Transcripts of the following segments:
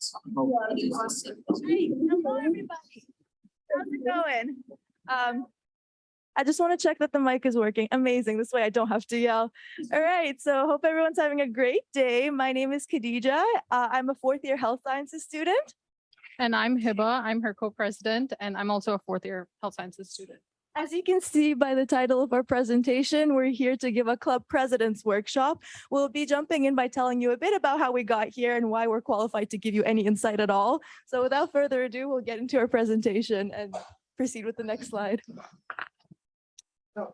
Hey, hello everybody. How's it going? I just want to check that the mic is working. Amazing. This way I don't have to yell. All right. So hope everyone's having a great day. My name is Khadija. I'm a fourth year health sciences student. And I'm Hiba. I'm her co-president, and I'm also a fourth year health sciences student. As you can see by the title of our presentation, we're here to give a club president's workshop. We'll be jumping in by telling you a bit about how we got here and why we're qualified to give you any insight at all. So without further ado, we'll get into our presentation and proceed with the next slide. There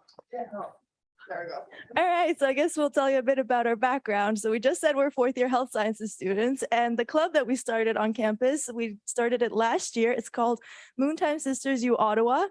we go. All right, so I guess we'll tell you a bit about our background. So we just said we're fourth year health sciences students, and the club that we started on campus, we started it last year. It's called Moontime Sisters U Ottawa.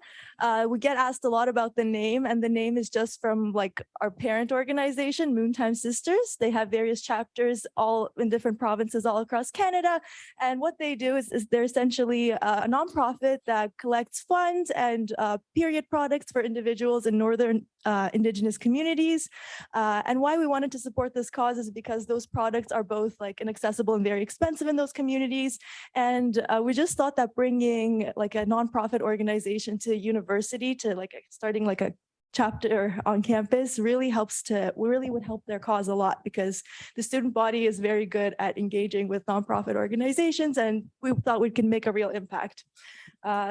We get asked a lot about the name, and the name is just from like our parent organization, Moontime Sisters. They have various chapters all in different provinces all across Canada. And what they do is they're essentially a nonprofit that collects funds and period products for individuals in northern Indigenous communities. And why we wanted to support this cause is because those products are both like inaccessible and very expensive in those communities. And we just thought that bringing like a nonprofit organization to university to like starting like a chapter on campus really would help their cause a lot, because the student body is very good at engaging with nonprofit organizations, and we thought we can make a real impact.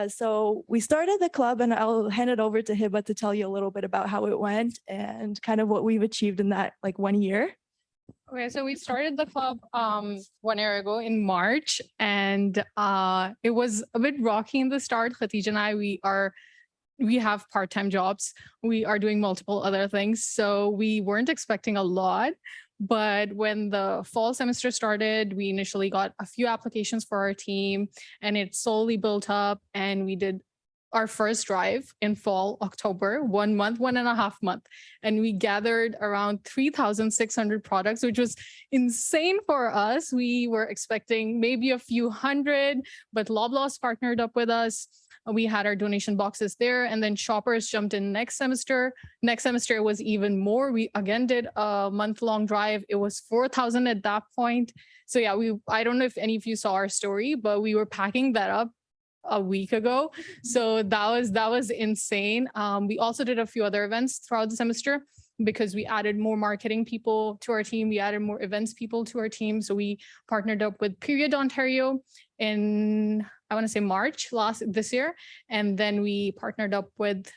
So we started the club, and I'll hand it over to Hiba to tell you a little bit about how it went and kind of what we've achieved in that like 1 year. Okay, so we started the club 1 year ago in March, and it was a bit rocky in the start. Khatija and I, we have part-time jobs. We are doing multiple other things, so we weren't expecting a lot. But when the fall semester started, we initially got a few applications for our team, and it slowly built up, and we did our first drive in fall, October, 1 month, 1.5 months. And we gathered around 3,600 products, which was insane for us. We were expecting maybe a few hundred, but Loblaws partnered up with us. We had our donation boxes there, and then Shoppers jumped in next semester. Next semester, it was even more. We again did a month-long drive. It was 4,000 at that point. So yeah, I don't know if any of you saw our story, but we were packing that up a week ago. So that was insane. We also did a few other events throughout the semester because we added more marketing people to our team. We added more events people to our team. So we partnered up with Period Ontario in, I want to say March this year. And then we partnered up with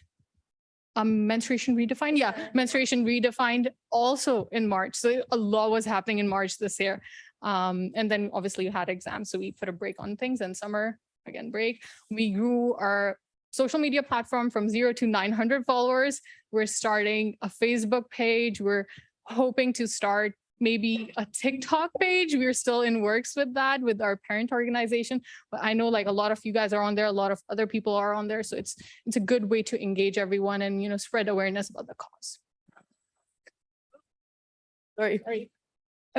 Menstruation Redefined. Yeah, Menstruation Redefined also in March. So a lot was happening in March this year. And then obviously we had exams. So we put a break on things, and summer, again, break. We grew our social media platform from 0 to 900 followers. We're starting a Facebook page. We're hoping to start maybe a TikTok page. We're still in works with that with our parent organization. But I know like a lot of you guys are on there. A lot of other people are on there. So it's a good way to engage everyone and, spread awareness about the cause. Sorry.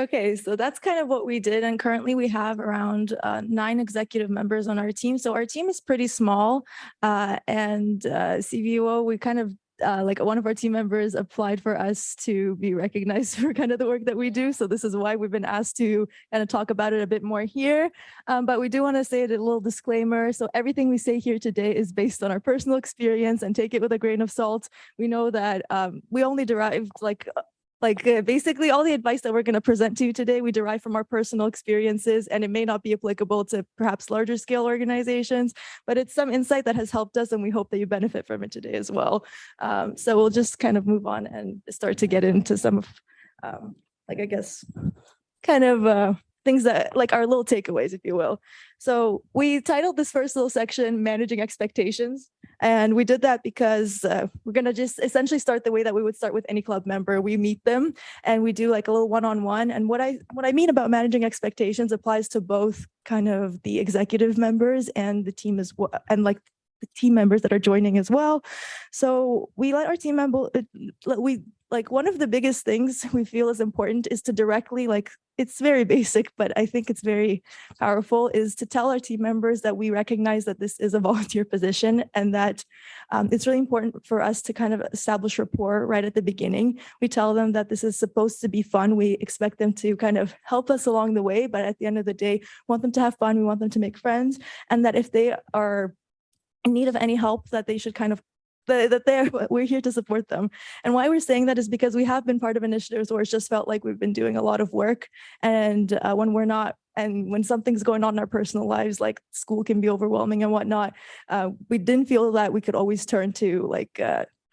Okay, so that's kind of what we did. And currently we have around 9 executive members on our team. So our team is pretty small. And CVO, we kind of like one of our team members applied for us to be recognized for kind of the work that we do. So this is why we've been asked to kind of talk about it a bit more here. But we do want to say a little disclaimer. So everything we say here today is based on our personal experience, and take it with a grain of salt. We know that we only derived basically all the advice that we're going to present to you today, we derive from our personal experiences, and it may not be applicable to perhaps larger scale organizations, but it's some insight that has helped us, and we hope that you benefit from it today as well. So we'll just kind of move on and start to get into some of, I guess, kind of things that like our little takeaways, if you will. So we titled this first little section, Managing Expectations. And we did that because we're going to just essentially start the way that we would start with any club member. We meet them and we do like a little one-on-one. And what I mean about managing expectations applies to both kind of the executive members and the team as well, and like the team members that are joining as well. So we let our team member, we like one of the biggest things we feel is important is to directly, like, it's very basic, but I think it's very powerful, is to tell our team members that we recognize that this is a volunteer position and that it's really important for us to kind of establish rapport right at the beginning. We tell them that this is supposed to be fun. We expect them to kind of help us along the way, but at the end of the day, we want them to have fun. We want them to make friends, and that if they are in need of any help, that they should kind of we're here to support them. And why we're saying that is because we have been part of initiatives where it's just felt like we've been doing a lot of work, and when we're not, and when something's going on in our personal lives, like school can be overwhelming and whatnot, we didn't feel that we could always turn to like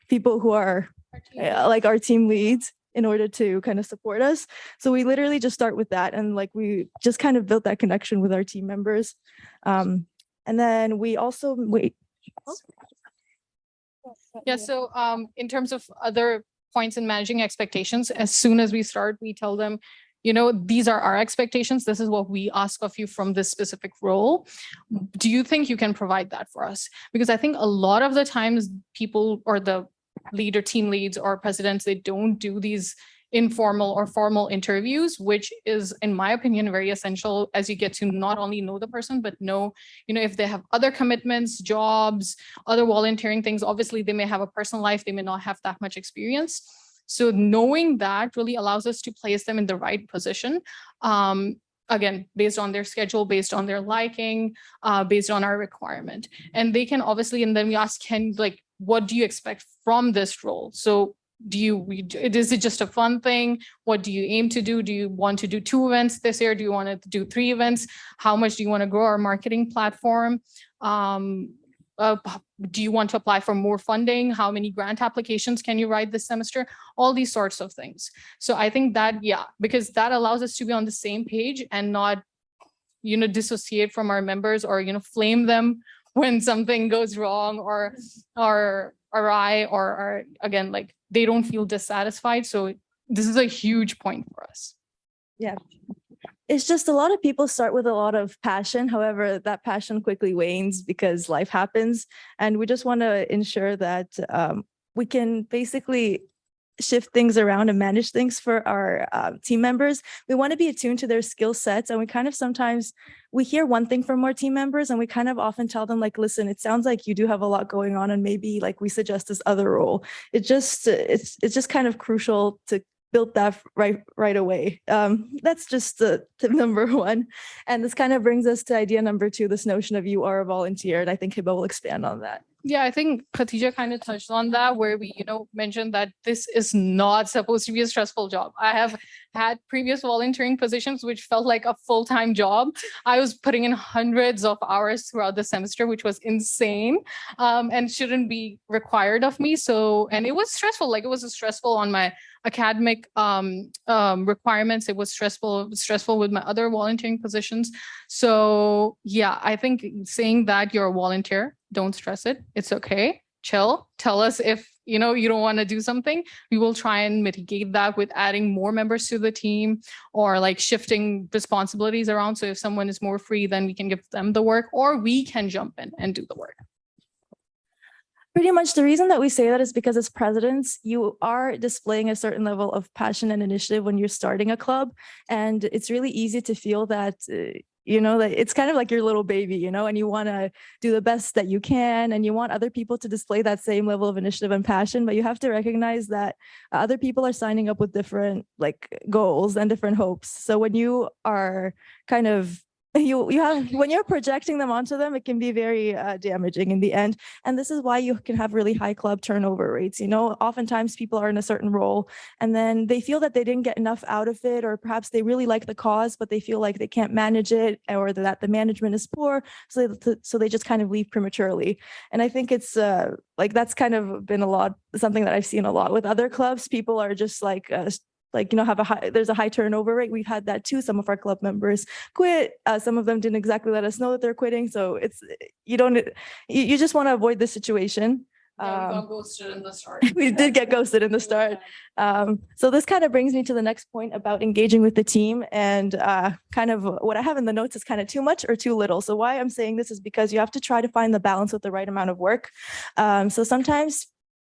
people who are like our team leads in order to kind of support us. So we literally just start with that, and like we just kind of built that connection with our team members. And then we also Yeah, so in terms of other points in managing expectations, as soon as we start, we tell them, you know, these are our expectations. This is what we ask of you from this specific role. Do you think you can provide that for us? Because I think a lot of the times people or the leader, team leads or presidents, they don't do these informal or formal interviews, which is, in my opinion, very essential as you get to not only know the person, but know, you know, if they have other commitments, jobs, other volunteering things. Obviously, they may have a personal life, they may not have that much experience. So knowing that really allows us to place them in the right position. Again, based on their schedule, based on their liking, based on our requirement. And they can obviously, and then we ask, what do you expect from this role? So is it just a fun thing? What do you aim to do? Do you want to do 2 events this year? Do you want to do 3 events? How much do you want to grow our marketing platform? Do you want to apply for more funding? How many grant applications can you write this semester? All these sorts of things. So I think that, yeah, because that allows us to be on the same page and not, you know, dissociate from our members or, you know, flame them when something goes wrong or awry or again, like they don't feel dissatisfied. So this is a huge point for us. Yeah. It's just a lot of people start with a lot of passion. However, that passion quickly wanes because life happens. And we just want to ensure that we can basically shift things around and manage things for our team members. We want to be attuned to their skill sets. And we kind of sometimes, we hear one thing from our team members and we kind of often tell them like, listen, it sounds like you do have a lot going on and maybe like we suggest this other role. It's just kind of crucial to build that right away. That's just the tip number 1. And this kind of brings us to idea number 2, this notion of you are a volunteer. And I think Hiba will expand on that. Yeah, I think Khatija kind of touched on that, where we, you know, mentioned that this is not supposed to be a stressful job. I have had previous volunteering positions which felt like a full-time job. I was putting in hundreds of hours throughout the semester, which was insane, and shouldn't be required of me. So, and it was stressful. Like it was stressful on my academic requirements. It was stressful with my other volunteering positions. So yeah, I think saying that you're a volunteer, don't stress it. It's okay. Chill. Tell us if, you know, you don't want to do something. We will try and mitigate that with adding more members to the team or like shifting responsibilities around. So if someone is more free, then we can give them the work or we can jump in and do the work. Pretty much the reason that we say that is because as presidents, you are displaying a certain level of passion and initiative when you're starting a club. And it's really easy to feel that, you know, that it's kind of like your little baby, you know, and you want to do the best that you can. And you want other people to display that same level of initiative and passion. But you have to recognize that other people are signing up with different like goals and different hopes. So when you are kind of when you're projecting them onto them, it can be very damaging in the end. And this is why you can have really high club turnover rates. You know, oftentimes people are in a certain role and then they feel that they didn't get enough out of it, or perhaps they really like the cause, but they feel like they can't manage it or that the management is poor. So they just kind of leave prematurely. And I think it's like that's kind of been something that I've seen a lot with other clubs. People are just like, you know, there's a high turnover rate. We've had that too. Some of our club members quit. Some of them didn't exactly let us know that they're quitting. So it's, you just want to avoid this situation. Yeah, we Um, got ghosted in the start. we did get ghosted in the start. So this kind of brings me to the next point about engaging with the team, and kind of what I have in the notes is kind of too much or too little. So why I'm saying this is because you have to try to find the balance with the right amount of work. So sometimes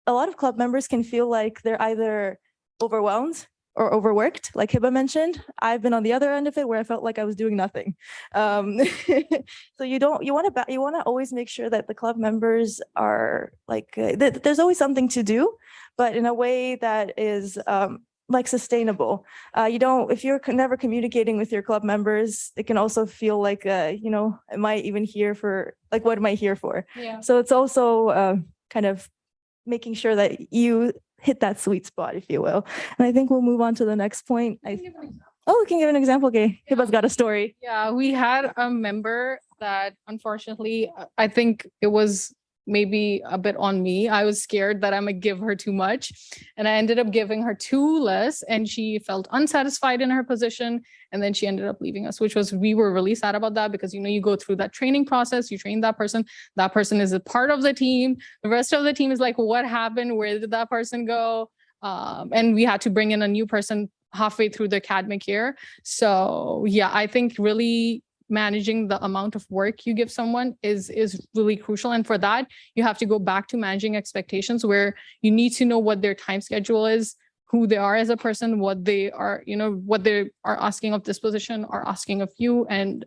a lot of club members can feel like they're either overwhelmed or overworked, like Hiba mentioned. I've been on the other end of it where I felt like I was doing nothing. So you want to always make sure that the club members are like, there's always something to do, but in a way that is like sustainable. If you're never communicating with your club members, it can also feel like, am I even here for, like, what am I here for? Yeah. So it's also kind of making sure that you hit that sweet spot, if you will. And I think we'll move on to the next point. We can give an example. Okay, Hiba's got a story. Yeah, we had a member that unfortunately, I think it was maybe a bit on me. I was scared that I'm gonna give her too much, and I ended up giving her too less, and she felt unsatisfied in her position, and then she ended up leaving us, we were really sad about that, because you go through that training process, you train that person is a part of the team, the rest of the team is like, what happened, where did that person go? And we had to bring in a new person halfway through the academic year. So yeah, I think really managing the amount of work you give someone is really crucial. And for that, you have to go back to managing expectations, where you need to know what their time schedule is, who they are as a person, what they are, what they are asking of this position or asking of you, and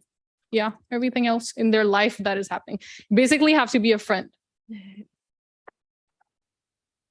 yeah, everything else in their life that is happening. Basically have to be a friend.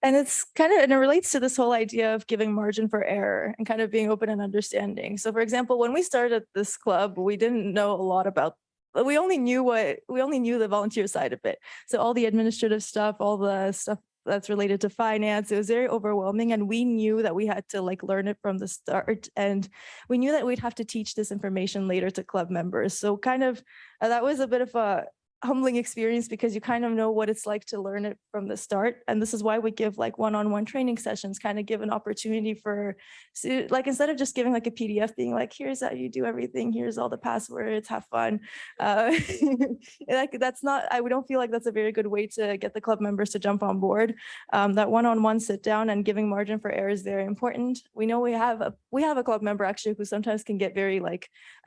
And and it relates to this whole idea of giving margin for error and kind of being open and understanding. So for example, when we started this club, we didn't know a lot about, we only knew the volunteer side of it. So all the administrative stuff, all the stuff that's related to finance, it was very overwhelming. And we knew that we had to learn it from the start. And we knew that we'd have to teach this information later to club members. So kind of that was a bit of a humbling experience, because you kind of know what it's like to learn it from the start. And this is why we give one-on-one training sessions, kind of give an opportunity for, instead of just giving a PDF being like, here's how you do everything, here's all the passwords, have fun. We don't feel like that's a very good way to get the club members to jump on board. That one-on-one sit down and giving margin for error is very important. We know we have a club member actually who sometimes can get very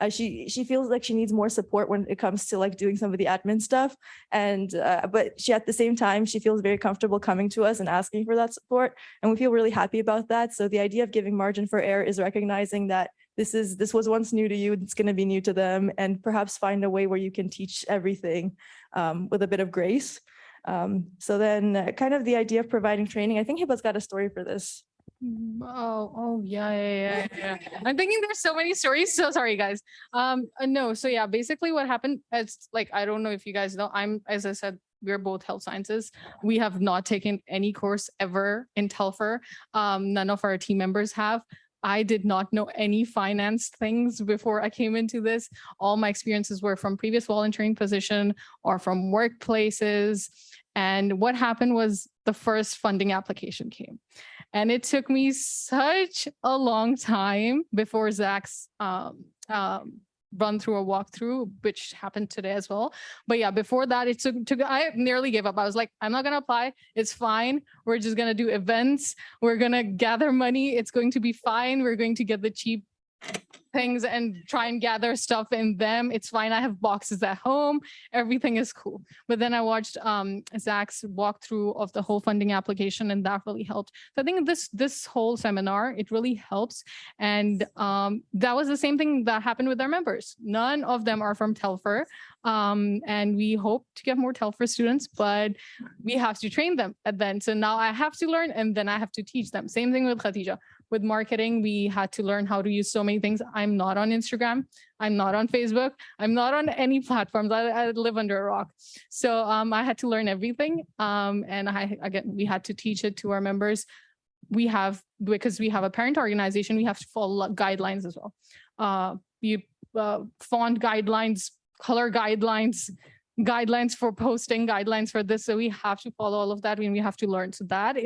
she feels like she needs more support when it comes to doing some of the admin stuff, and but she, at the same time, she feels very comfortable coming to us and asking for that support, and we feel really happy about that. So the idea of giving margin for error is recognizing that this was once new to you, it's going to be new to them, and perhaps find a way where you can teach everything with a bit of grace. So then kind of the idea of providing training, I think Hiba's got a story for this. Oh yeah. I'm thinking there's so many stories. So sorry, guys. No. So yeah, basically what happened is, I don't know if you guys know, as I said, we're both health sciences. We have not taken any course ever in Telfer. None of our team members have. I did not know any finance things before I came into this. All my experiences were from previous volunteering position or from workplaces. And what happened was the first funding application came. And it took me such a long time before Zach's run through a walkthrough, which happened today as well. But yeah, before that, it took I nearly gave up. I was like, I'm not gonna apply. It's fine. We're just gonna do events. We're gonna gather money. It's going to be fine. We're going to get the cheap things and try and gather stuff in them. It's fine. I have boxes at home. Everything is cool. But then I watched Zach's walkthrough of the whole funding application, and that really helped. So I think this whole seminar, it really helps. And that was the same thing that happened with our members. None of them are from Telfer. And we hope to get more Telfer students, but we have to train them at then. So now I have to learn, and then I have to teach them. Same thing with Khatija. With marketing, we had to learn how to use so many things. I'm not on Instagram. I'm not on Facebook. I'm not on any platforms. I live under a rock. So I had to learn everything. And we had to teach it to our members. Because we have a parent organization, we have to follow guidelines as well. Font guidelines, color guidelines for posting, guidelines for this. So we have to follow all of that, and we have to learn. So that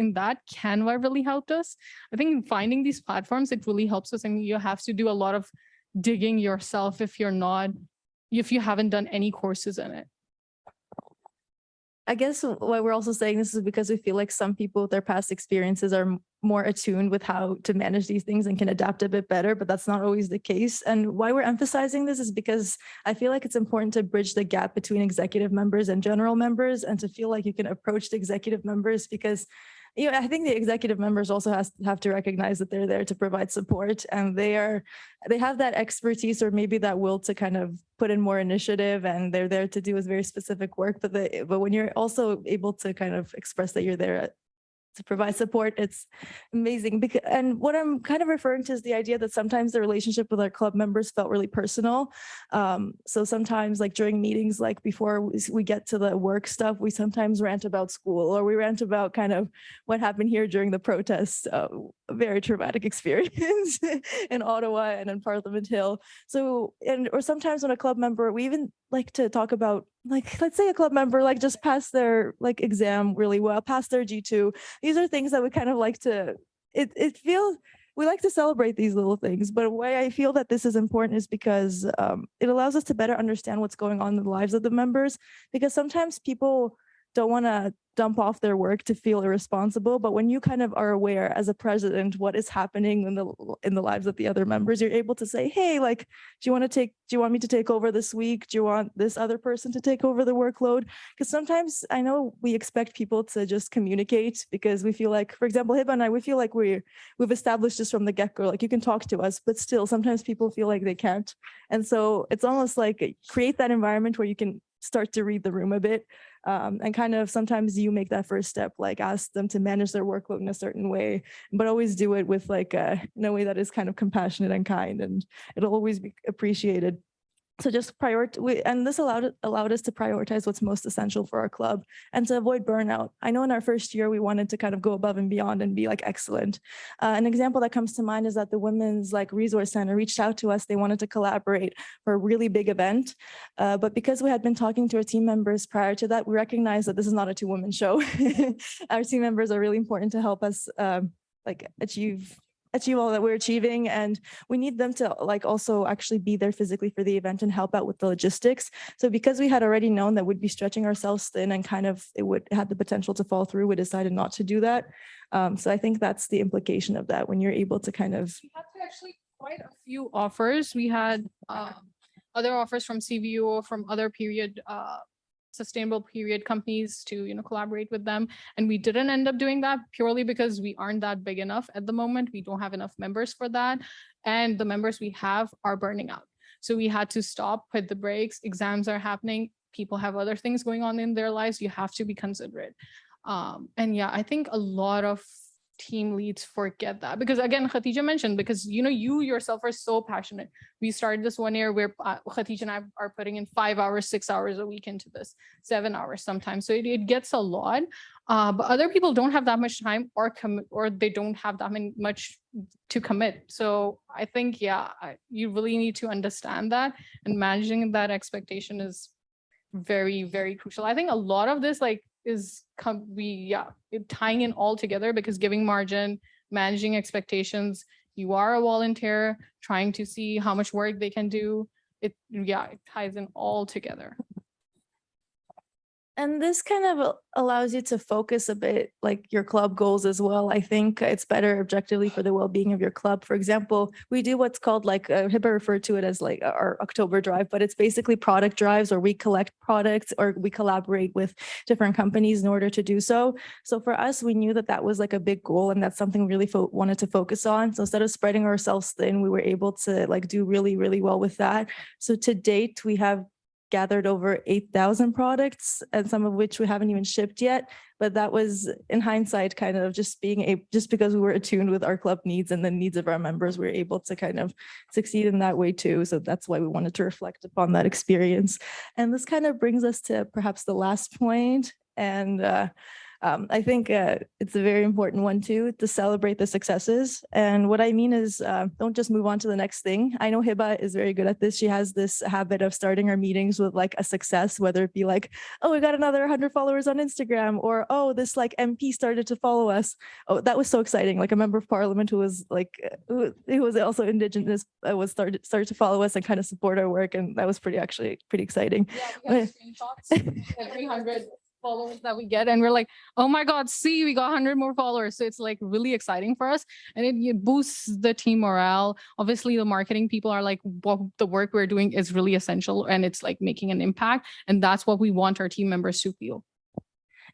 Canva really helped us. I think finding these platforms, it really helps us. And you have to do a lot of digging yourself if you haven't done any courses in it. I guess why we're also saying this is because we feel like some people with their past experiences are more attuned with how to manage these things and can adapt a bit better, but that's not always the case. And why we're emphasizing this is because I feel like it's important to bridge the gap between executive members and general members, and to feel like you can approach the executive members, because I think the executive members also have to recognize that they're there to provide support, and they have that expertise or maybe that will to kind of put in more initiative, and they're there to do a very specific work. But when you're also able to kind of express that you're there to provide support, it's amazing. And what I'm kind of referring to is the idea that sometimes the relationship with our club members felt really personal. So sometimes, like during meetings, like before we get to the work stuff, we sometimes rant about school, or we rant about kind of what happened here during the protests. A very traumatic experience in Ottawa and in Parliament Hill. So, or sometimes when a club member, we even like to talk about, like, let's say a club member like just passed their like exam really well, passed their G2. These are things that we kind of like to, it feels, we like to celebrate these little things. But why I feel that this is important is because it allows us to better understand what's going on in the lives of the members, because sometimes people don't want to dump off their work to feel irresponsible. But when you kind of are aware as a president what is happening in the lives of the other members, you're able to say, hey, like, do you want me to take over this week? Do you want this other person to take over the workload? Because sometimes I know we expect people to just communicate, because we feel like, for example, Hiba and I, we feel like we've established this from the get-go, like you can talk to us, but still sometimes people feel like they can't. And so it's almost like create that environment where you can start to read the room a bit. And kind of sometimes you make that first step, like ask them to manage their workload in a certain way, but always do it with like in a way that is kind of compassionate and kind, and it'll always be appreciated. So just and this allowed us to prioritize what's most essential for our club and to avoid burnout. I know in our first year, we wanted to kind of go above and beyond and be like excellent. An example that comes to mind is that the Women's like Resource Center reached out to us. They wanted to collaborate for a really big event. But because we had been talking to our team members prior to that, we recognized that this is not a two-woman show. Our team members are really important to help us like achieve all that we're achieving, and we need them to like also actually be there physically for the event and help out with the logistics. So because we had already known that we'd be stretching ourselves thin and kind of had the potential to fall through, we decided not to do that. So I think that's the implication of that, when you're able to kind of. We had actually quite a few offers. We had other offers from CVO, from other sustainable period companies to collaborate with them, and we didn't end up doing that purely because we aren't that big enough at the moment. We don't have enough members for that, and the members we have are burning out, so we had to stop, put the brakes. Exams are happening, people have other things going on in their lives. You have to be considerate. And yeah, I think a lot of team leads forget that, because again, Khatija mentioned, because you yourself are so passionate. We started this 1 year where Khatija and I are putting in 5 hours, 6 hours a week into this, 7 hours sometimes. So it gets a lot, but other people don't have that much time or they don't have that much to commit. So I think, yeah, you really need to understand that, and managing that expectation is very, very crucial. I think a lot of this is tying in all together, because giving margin, managing expectations, you are a volunteer trying to see how much work they can do. It ties in all together. And this kind of allows you to focus a bit like your club goals as well. I think it's better objectively for the well-being of your club. For example, we do what's called Hiba referred to it as like our October drive, but it's basically product drives, or we collect products or we collaborate with different companies in order to do so. So for us, we knew that that was like a big goal, and that's something we really wanted to focus on. So instead of spreading ourselves thin, we were able to like do really, really well with that. So to date, we have gathered over 8,000 products, and some of which we haven't even shipped yet. But that was, in hindsight, kind of just because we were attuned with our club needs and the needs of our members, we were able to kind of succeed in that way too. So that's why we wanted to reflect upon that experience. And this kind of brings us to perhaps the last point. And I think it's a very important one too, to celebrate the successes. And what I mean is don't just move on to the next thing. I know Hiba is very good at this. She has this habit of starting our meetings with like a success, whether it be like, oh, we got another 100 followers on Instagram, or, oh, this like MP started to follow us. Oh, that was so exciting. Like a member of parliament who was like, who was also Indigenous was started to follow us and kind of support our work. And that was pretty exciting. Yeah, we have screenshots. 300 followers that we get, and we're like, oh my god, see, we got 100 more followers. So it's like really exciting for us, and it boosts the team morale. Obviously the marketing people are like, what the work we're doing is really essential, and it's like making an impact, and that's what we want our team members to feel.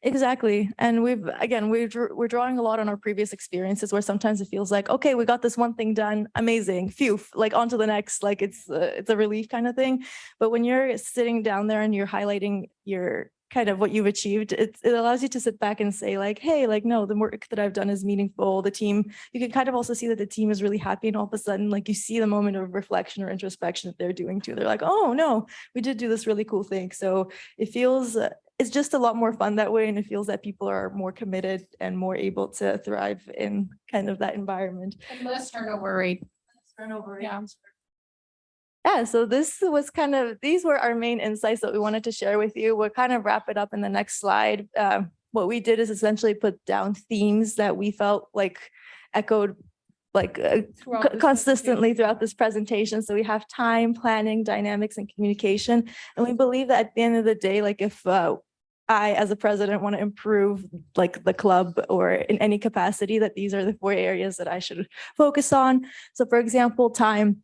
Exactly. And we're drawing a lot on our previous experiences where sometimes it feels like, okay, we got this one thing done. Amazing. Phew, like on to the next, like it's a relief kind of thing. But when you're sitting down there and you're highlighting your kind of what you've achieved, it allows you to sit back and say like, hey, like, no, the work that I've done is meaningful. The team, you can kind of also see that the team is really happy. And all of a sudden, like you see the moment of reflection or introspection that they're doing too. They're like, oh no, we did do this really cool thing. So it feels, it's just a lot more fun that way. And it feels that people are more committed and more able to thrive in kind of that environment. And less turnover rate. Yeah. Yeah, so this was these were our main insights that we wanted to share with you. We'll kind of wrap it up in the next slide. What we did is essentially put down themes that we felt like echoed like consistently throughout this presentation. So we have time, planning, dynamics, and communication. And we believe that at the end of the day, like if I, as a president, want to improve like the club or in any capacity, that these are the 4 areas that I should focus on. So for example, time,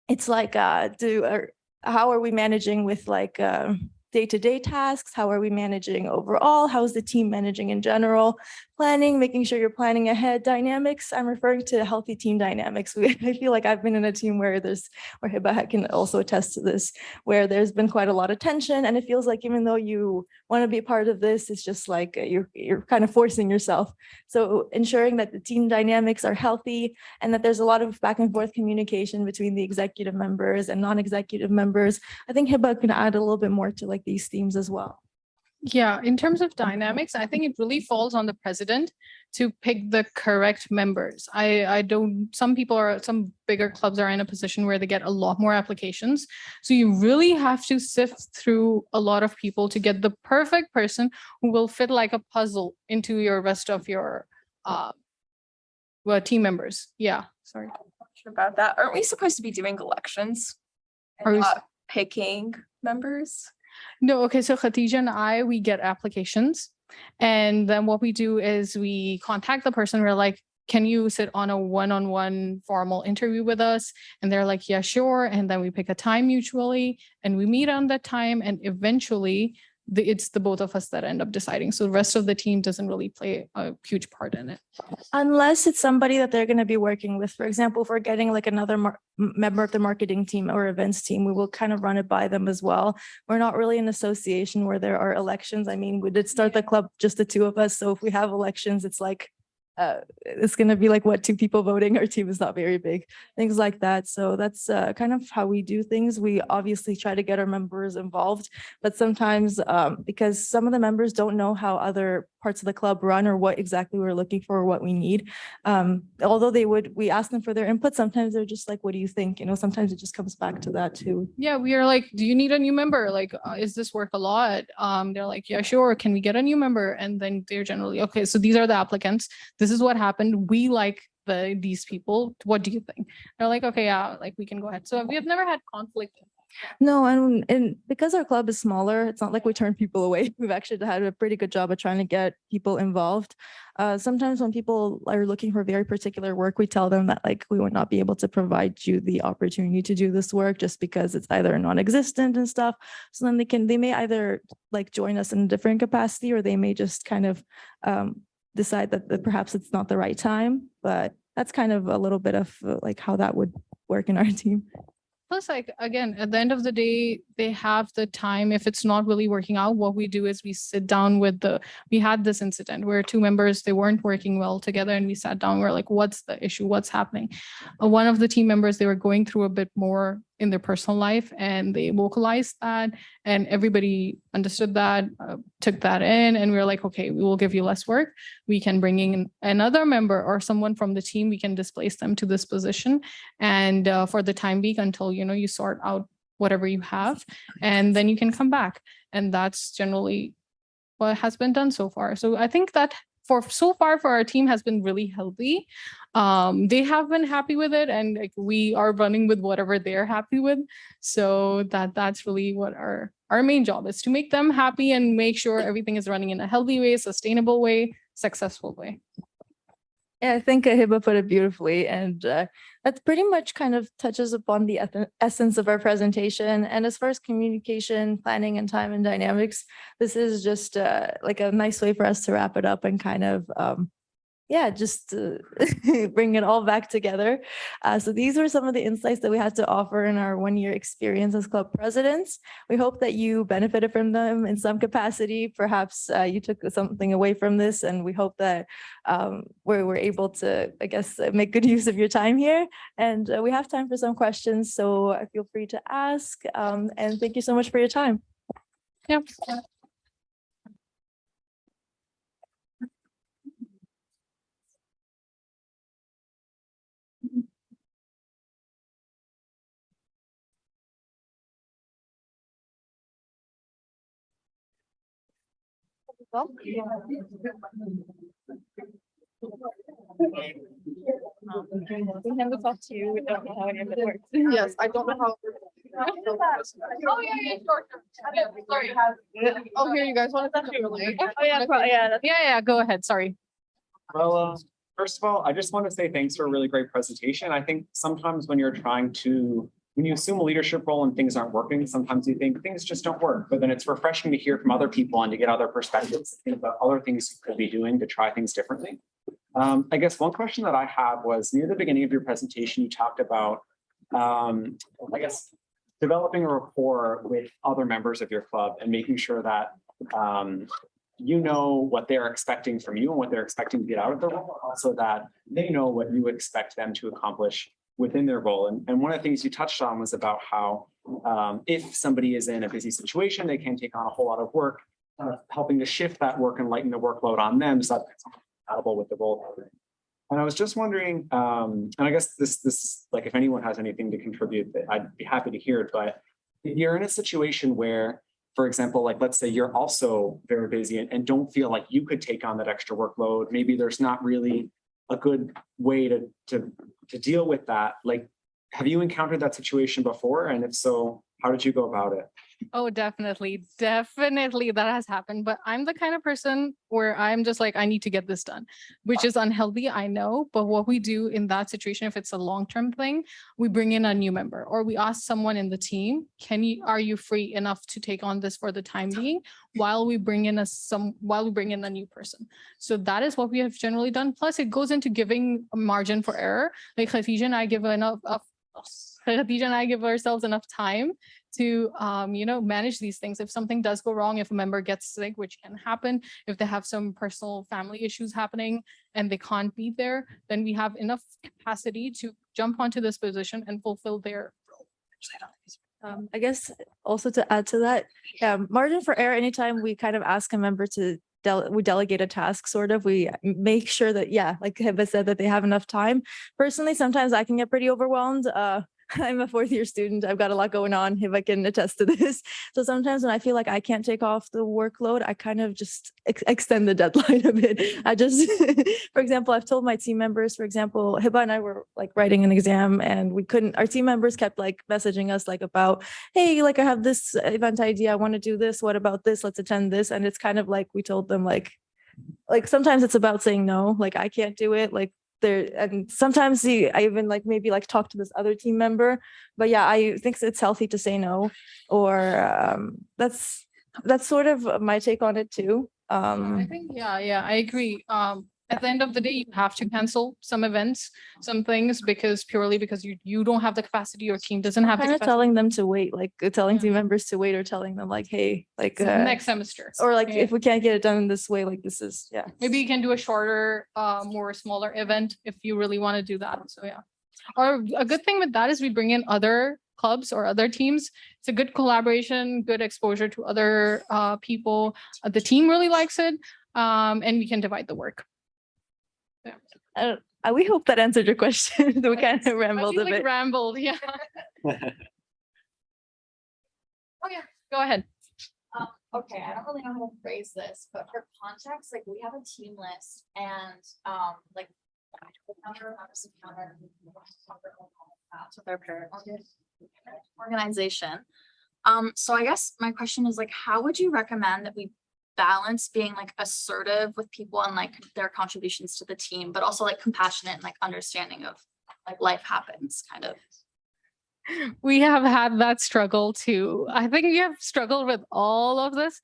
it's like, how are we managing with like day-to-day tasks? How are we managing overall? How is the team managing in general? Planning, making sure you're planning ahead. Dynamics, I'm referring to healthy team dynamics. I feel like I've been in a team where Hiba can also attest to this, where there's been quite a lot of tension, and it feels like even though you want to be part of this, it's just like you're kind of forcing yourself. So ensuring that the team dynamics are healthy and that there's a lot of back and forth communication between the executive members and non-executive members. I think Hiba can add a little bit more to like these themes as well. Yeah, in terms of dynamics, I think it really falls on the president to pick the correct members. Some bigger clubs are in a position where they get a lot more applications. So you really have to sift through a lot of people to get the perfect person who will fit like a puzzle into your rest of your team members. Yeah, sorry. About that. Aren't we supposed to be doing elections? And not picking members? No, okay. So Khatija and we get applications. And then what we do is we contact the person. We're like, can you sit on a one-on-one formal interview with us? And they're like, yeah, sure. And then we pick a time mutually and we meet on that time. And eventually it's the both of us that end up deciding. So the rest of the team doesn't really play a huge part in it. Unless it's somebody that they're going to be working with. For example, if we're getting like another member of the marketing team or events team, we will kind of run it by them as well. We're not really an association where there are elections. I mean, we did start the club, just the 2 of us. So if we have elections, it's like, it's going to be like 2 people voting. Our team is not very big, things like that. So that's kind of how we do things. We obviously try to get our members involved, but sometimes because some of the members don't know how other parts of the club run or what exactly we're looking for or what we need. Although we ask them for their input, sometimes they're just like, what do you think? Sometimes it just comes back to that too. Yeah, we are like, do you need a new member? Like, is this work a lot? They're like, yeah, sure. Can we get a new member? And then they're generally, okay, so these are the applicants. This is what happened. We like these people. What do you think? They're like, okay, yeah, like we can go ahead. So we have never had conflict. No, and because our club is smaller, it's not like we turn people away. We've actually had a pretty good job of trying to get people involved. Sometimes when people are looking for very particular work, we tell them that like we would not be able to provide you the opportunity to do this work just because it's either non-existent and stuff. So then they may either like join us in a different capacity, or they may just kind of decide that perhaps it's not the right time. But that's kind of a little bit of like how that would work in our team. Plus, like, again, at the end of the day, they have the time. If it's not really working out, what we do is we sit down we had this incident where 2 members, they weren't working well together, and we sat down, we're like, what's the issue? What's happening? One of the team members, they were going through a bit more in their personal life, and they vocalized that, and everybody understood that, took that in, and we were like, okay, we will give you less work. We can bring in another member or someone from the team. We can displace them to this position, and for the time being until you sort out whatever you have, and then you can come back. And that's generally what has been done so far. So I think that so far for our team has been really healthy. They have been happy with it, and like we are running with whatever they're happy with. So that's really what our main job is, to make them happy and make sure everything is running in a healthy way, sustainable way, successful way. Yeah, I think Hiba put it beautifully, and that pretty much kind of touches upon the essence of our presentation. And as far as communication, planning, and time and dynamics, this is just like a nice way for us to wrap it up and kind of just bring it all back together. So these were some of the insights that we had to offer in our 1-year experience as club presidents. We hope that you benefited from them in some capacity. Perhaps you took something away from this, and we hope that we're able to, I guess, make good use of your time here. And we have time for some questions, so feel free to ask. And thank you so much for your time. Yep. We have to talk to you. We don't know how any of it works. Yes, I don't know how. Oh, yeah, sure. Yeah, sorry. Oh, here, you guys want to touch it? Yeah, go ahead, sorry. Well, first of all, I just want to say thanks for a really great presentation. I think sometimes when you assume a leadership role and things aren't working, sometimes you think things just don't work. But then it's refreshing to hear from other people and to get other perspectives, think about other things you could be doing to try things differently. I guess one question that I had was near the beginning of your presentation, you talked about, I guess, developing a rapport with other members of your club and making sure that you know what they're expecting from you and what they're expecting to get out of the role, also that they know what you expect them to accomplish within their role. And one of the things you touched on was about how if somebody is in a busy situation, they can take on a whole lot of work, helping to shift that work and lighten the workload on them so that it's compatible with the role. And I was just wondering, and I guess this like if anyone has anything to contribute, I'd be happy to hear it. But if you're in a situation where, for example, like let's say you're also very busy and don't feel like you could take on that extra workload, maybe there's not really a good way to deal with that. Like, have you encountered that situation before? And if so, how did you go about it? Oh, definitely. Definitely that has happened. But I'm the kind of person where I'm just like, I need to get this done, which is unhealthy, I know. But what we do in that situation, if it's a long-term thing, we bring in a new member or we ask someone in the team, are you free enough to take on this for the time being while we bring in a new person? So that is what we have generally done. Plus it goes into giving a margin for error. Like Khadija and I give ourselves enough time to manage these things. If something does go wrong, if a member gets sick, which can happen, if they have some personal family issues happening and they can't be there, then we have enough capacity to jump onto this position and fulfill their role. I guess also to add to that, margin for error, anytime we kind of ask a member to we delegate a task, sort of, we make sure that, like Hiba said, that they have enough time. Personally, sometimes I can get pretty overwhelmed. I'm a 4th-year student. I've got a lot going on. If I can attest to this. So sometimes when I feel like I can't take off the workload, I kind of just extend the deadline a bit. I just, for example, I've told my team members, for example, Hiba and I were like writing an exam and our team members kept like messaging us like about, hey, like I have this event idea. I want to do this. What about this? Let's attend this. And it's kind of like, we told them like sometimes it's about saying no, like I can't do it. Like, and sometimes I even like maybe like talk to this other team member, but I think it's healthy to say no, or that's sort of my take on it too. I think I agree. At the end of the day, you have to cancel some events, some things purely because you don't have the capacity, your team doesn't have the kind of capacity. telling them to wait, like telling team members to wait, or telling them like, hey, like next semester, or like if we can't get it done in this way, like this is maybe you can do a shorter, more smaller event if you really want to do that. So or a good thing with that is we bring in other clubs or other teams. It's a good collaboration, good exposure to other people. The team really likes it, and we can divide the work. We hope that answered your question. We kind of rambled a bit. Rambled, yeah. Oh yeah, go ahead. okay, I don't really know how to phrase this, but for context, like we have a team list and like. With our parent organization. So I guess my question is like, how would you recommend that we balance being like assertive with people and like their contributions to the team, but also like compassionate and like understanding of like life happens kind of. We have had that struggle too. I think we have struggled with all of this.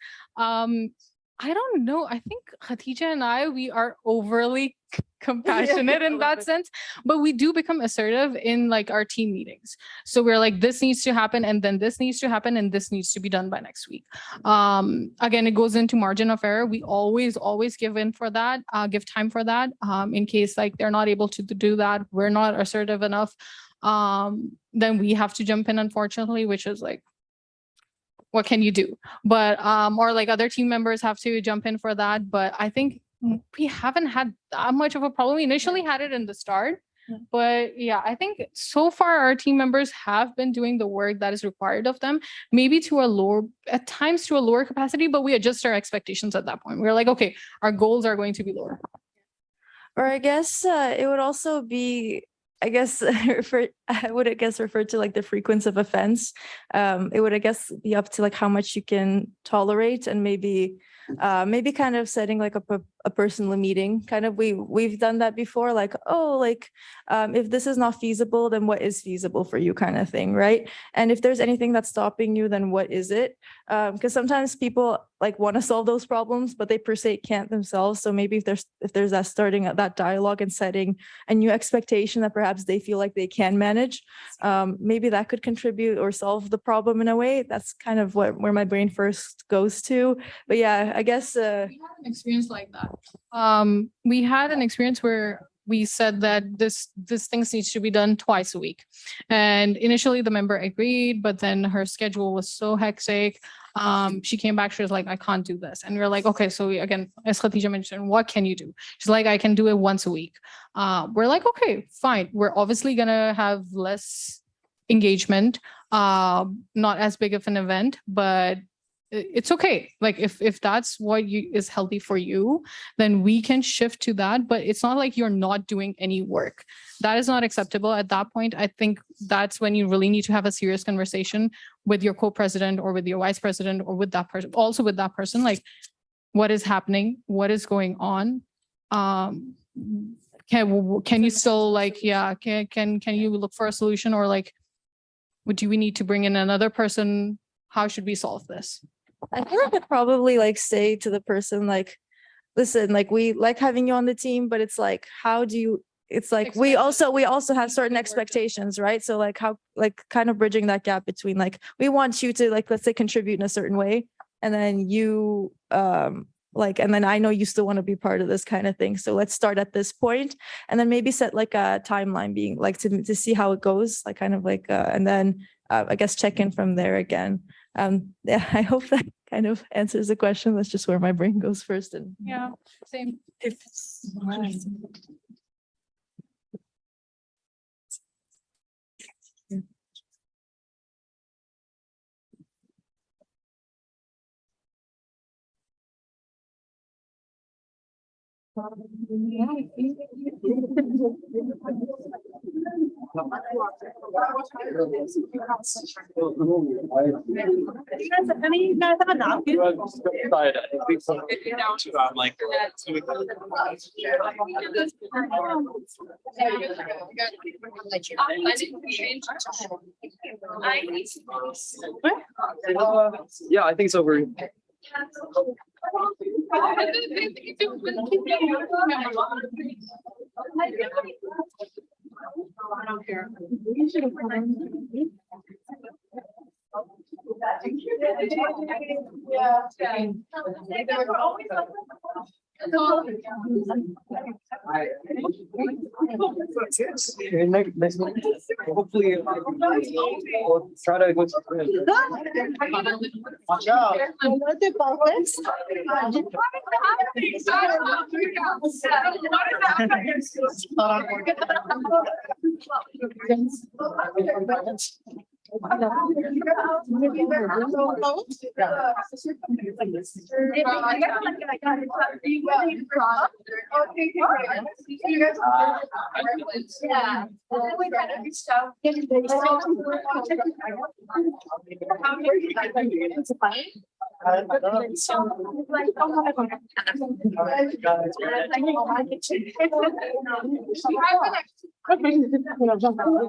I don't know. I think Khatija and I, we are overly compassionate in that sense, but we do become assertive in like our team meetings. So we're like, this needs to happen, and then this needs to happen, and this needs to be done by next week. Again, it goes into margin of error. We always give in for that, give time for that. In case like they're not able to do that, we're not assertive enough. Then we have to jump in, unfortunately, which is like, what can you do? But or like other team members have to jump in for that. But I think we haven't had that much of a problem. We initially had it in the start, but yeah, I think so far our team members have been doing the work that is required of them, maybe to a lower, at times to a lower capacity, but we adjust our expectations at that point. We're like, okay, our goals are going to be lower. Or I guess it would also be, I guess, refer to like the frequency of offense. It would, I guess, be up to like how much you can tolerate, and maybe kind of setting like a personal meeting. Kind of we've done that before, like, oh, like if this is not feasible, then what is feasible for you, kind of thing, right? And if there's anything that's stopping you, then what is it? Because sometimes people like want to solve those problems, but they per se can't themselves. So maybe if there's that starting at that dialogue and setting a new expectation that perhaps they feel like they can manage, maybe that could contribute or solve the problem in a way. That's kind of where my brain first goes to. But yeah, I guess we had an experience like that. We had an experience where we said that this things needs to be done twice a week, and initially the member agreed, but then her schedule was so hectic. She came back, she was like, I can't do this. And we are like, okay, so again, as Khatija mentioned, what can you do? She's like, I can do it once a week. We're like, okay, fine. We're obviously gonna have less engagement, not as big of an event, but it's okay. Like if that's what is healthy for you, then we can shift to that. But it's not like you're not doing any work. That is not acceptable at that point. I think that's when you really need to have a serious conversation with your co-president or with your vice president or with that person, also with that person, like what is happening, what is going on. Can you still like, yeah, can you look for a solution, or like, do we need to bring in another person? How should we solve this? I think I could probably like say to the person, like, listen, like we like having you on the team, but it's like, how do you, it's like we also have certain expectations, right? So like how, like kind of bridging that gap between like, we want you to like, let's say, contribute in a certain way. And then you like, and then I know you still want to be part of this kind of thing. So let's start at this point, and then maybe set like a timeline, being like to see how it goes, like kind of like, and then I guess check in from there again. Yeah, I hope that kind of answers the question. That's just where my brain goes first. And Yeah, same. Yeah, I think so. We're I don't care. next one. Hopefully, we'll try to go to. Watch out.